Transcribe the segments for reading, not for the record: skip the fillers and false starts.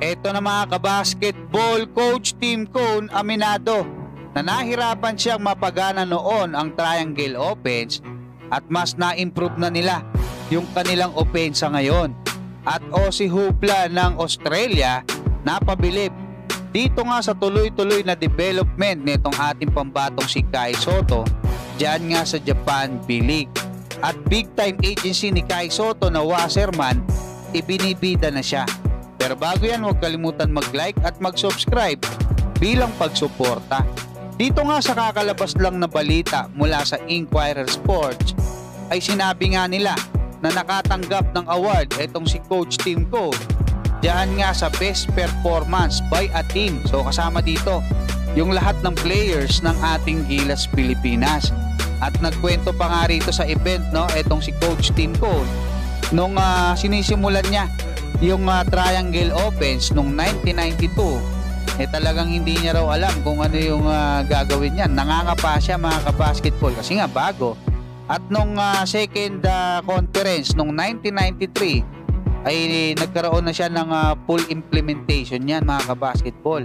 Eto na mga kabasketball, Coach Tim Cone aminado na nahirapan siyang mapagana noon ang triangle offense at mas na-improve na nila yung kanilang opensa ngayon. At Aussie Hoopla ng Australia napabilib dito nga sa tuloy-tuloy na development nitong ating pambatong si Kai Sotto dyan nga sa Japan B-League. At big time agency ni Kai Sotto na Wasserman, ibinibida na siya. Pero bago yan, huwag kalimutan mag-like at mag-subscribe bilang pagsuporta. Dito nga sa kakalabas lang na balita mula sa Inquirer Sports ay sinabi nga nila na nakatanggap ng award itong si Coach Tim Cone diyan nga sa Best Performance by a Team. So kasama dito yung lahat ng players ng ating Gilas Pilipinas. At nagkwento pa nga rito sa event, no, itong si Coach Tim Cone nung sinisimulan niya yung triangle offense nung 1992, talagang hindi niya raw alam kung ano yung gagawin niya. Nangangapa siya mga kabasketball kasi nga bago. At nung second conference nung 1993 ay nagkaroon na siya ng full implementation niyan mga kabasketball.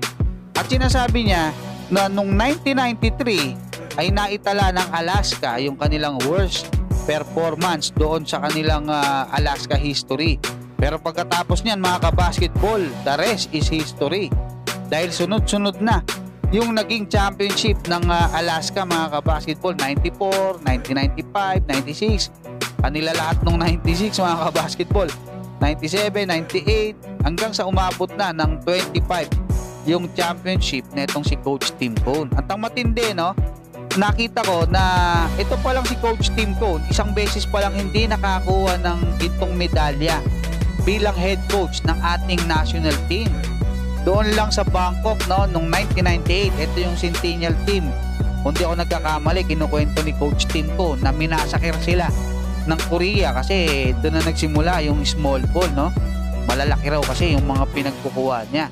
At sinasabi niya na nung 1993 ay naitala ng Alaska yung kanilang worst performance doon sa kanilang Alaska history. Pero pagkatapos niyan mga kabasketball, the rest is history. Dahil sunod-sunod na yung naging championship ng Alaska mga kabasketball, 94, 1995, 96. Kanila lahat nung 96 mga kabasketball. 97, 98 hanggang sa umabot na ng 25 yung championship netong si Coach Tim Cone. At ang matindi, no, nakita ko na ito pa lang si Coach Tim Cone, isang beses pa lang hindi nakakuha ng gintong medalya bilang head coach ng ating national team. Doon lang sa Bangkok, no, noong 1998, ito yung Centennial team. Kung di ako nagkakamali, kinukwento ni Coach Tim Cone na minasakir sila ng Korea kasi doon na nagsimula yung small ball, no? Malalaki raw kasi yung mga pinagkukuha niya.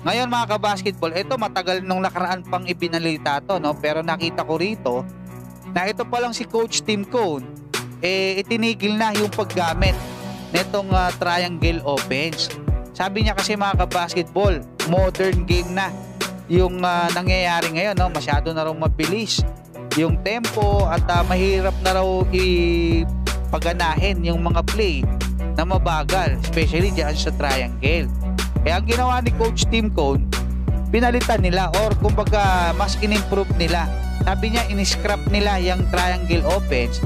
Ngayon mga kabasketball, ito matagal nung nakaraan pang ibinalita to, no? Pero nakita ko rito na ito pa lang si Coach Tim Cone, itinigil na yung paggamit netong triangle offense. Sabi niya kasi mga kabasketball, modern game na yung nangyayari ngayon, no? Masyado na raw mabilis yung tempo at mahirap na raw ipaganahin yung mga play na mabagal, especially dyan sa triangle. Kaya ang ginawa ni Coach Tim Cone, pinalitan nila or kumbaga mas in-improve nila. Sabi niya, in-scrap nila yung triangle offense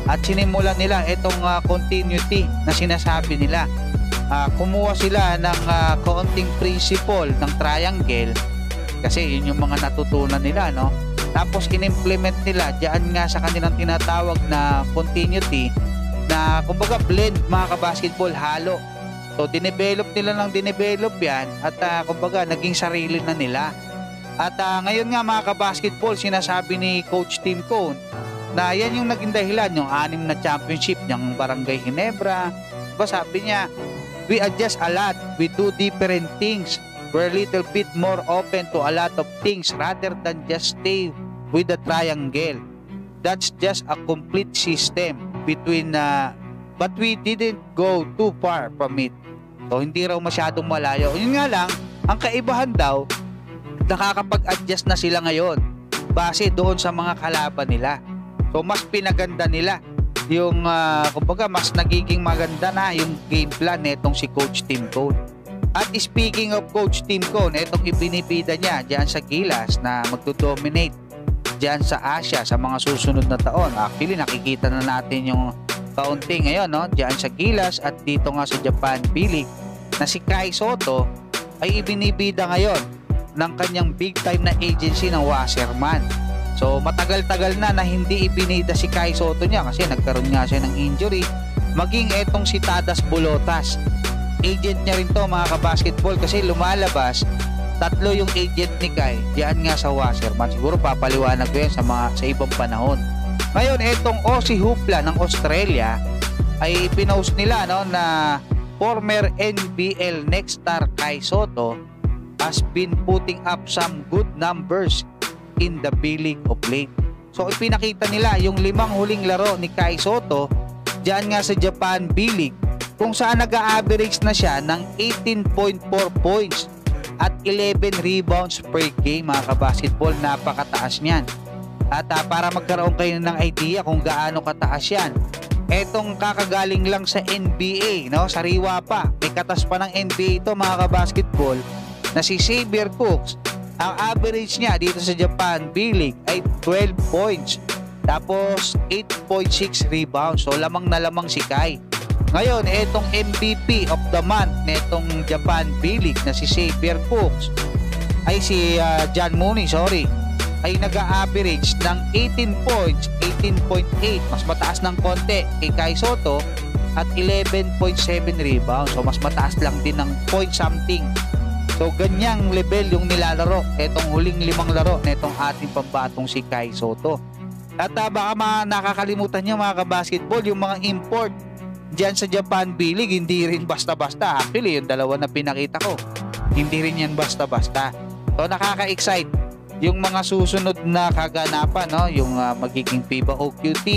at sinimulan nila itong continuity na sinasabi nila. Kumuha sila ng kaunting principle ng triangle kasi yun yung mga natutunan nila, no? Tapos in-implement nila diyan nga sa kanilang tinatawag na continuity na kumbaga blend mga kabasketball, halo. So dinevelop nila ng dinevelop yan at kumbaga naging sarili na nila. At ngayon nga mga kabasketball, sinasabi ni Coach Tim Cone na yan yung naging dahilan yung 6 na championship ng Barangay Ginebra. Diba sabi niya, we adjust a lot, we do different things, we're a little bit more open to a lot of things rather than just stay with the triangle. That's just a complete system between but we didn't go too far from it. So hindi raw masyadong malayo. Yun nga lang, ang kaibahan daw, nakakapag-adjust na sila ngayon base doon sa mga kalaban nila. So mas pinaganda nila yung kumbaga mas nagiging maganda na yung game plan netong si Coach Tim Cone. At speaking of Coach Tim Cone, etong ibinibida niya diyan sa Gilas na magdo-dominate diyan sa Asia sa mga susunod na taon. Actually nakikita na natin yung kaunti ngayon, no, diyan sa Gilas at dito nga sa Japan B-League na si Kai Sotto ay ibinibida ngayon ng kanyang big time na agency ng Wasserman. So matagal-tagal na hindi ibinida si Kai Sotto niya kasi nagkaroon nga siya ng injury. Maging etong si Tadas Bolotas, agent niya rin to mga kabasketball kasi lumalabas 3 yung agent ni Kai diyan nga sa Wasserman. Siguro papaliwanag ko yan sa ibang panahon. Ngayon etong Aussie Hoopla ng Australia ay pinost nila, no, na former NBL next star Kai Sotto has been putting up some good numbers in the B-League of late. So ipinakita nila yung 5 huling laro ni Kai Sotto diyan nga sa Japan B-League kung saan nag-a-average na siya ng 18.4 points at 11 rebounds per game mga kabasketball. Napakataas niyan. At para magkaroon kayo ng idea kung gaano kataas yan, etong kakagaling lang sa NBA, no? Sariwa pa, may katas pa ng NBA ito mga kabasketball, na si Xavier Cooks. Ang average niya dito sa Japan B-League ay 12 points, tapos 8.6 rebounds. So lamang na lamang si Kai. Ngayon, etong MVP of the month netong Japan B-League na si Xavier Cooks ay si John Mooney, ay nag-a-average ng 18 points, 18.8, mas mataas ng konti kay Kai Sotto, at 11.7 rebounds. So mas mataas lang din ng point something. So ganyang level yung nilalaro etong huling 5 laro netong ating pambatong si Kai Sotto. At baka nakakalimutan niyo mga kabasketball, yung mga import dyan sa Japan B-League, hindi rin basta-basta. Actually, yung dalawa na pinakita ko, hindi rin yan basta-basta. So nakaka-excite yung mga susunod na kaganapan, no? Yung magiging FIBA OQT,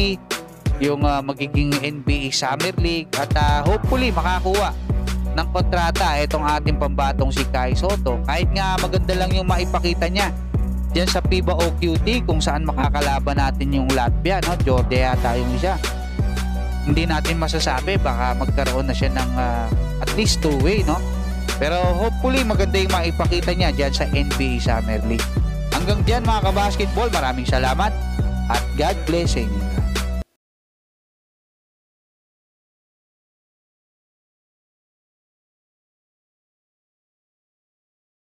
yung magiging NBA Summer League, at hopefully makakuha ng kontrata itong ating pambatong si Kai Sotto. Kahit nga maganda lang yung maipakita niya diyan sa FIBA OQT, kung saan makakalaban natin yung Latvia, no? Georgia yata yung isa. Hindi natin masasabi, baka magkaroon na siya ng at least 2-way, no? Pero hopefully maganda yung maipakita niya diyan sa NBA Summer League. Hanggang dyan mga kabasketball, maraming salamat at God bless sa inyo.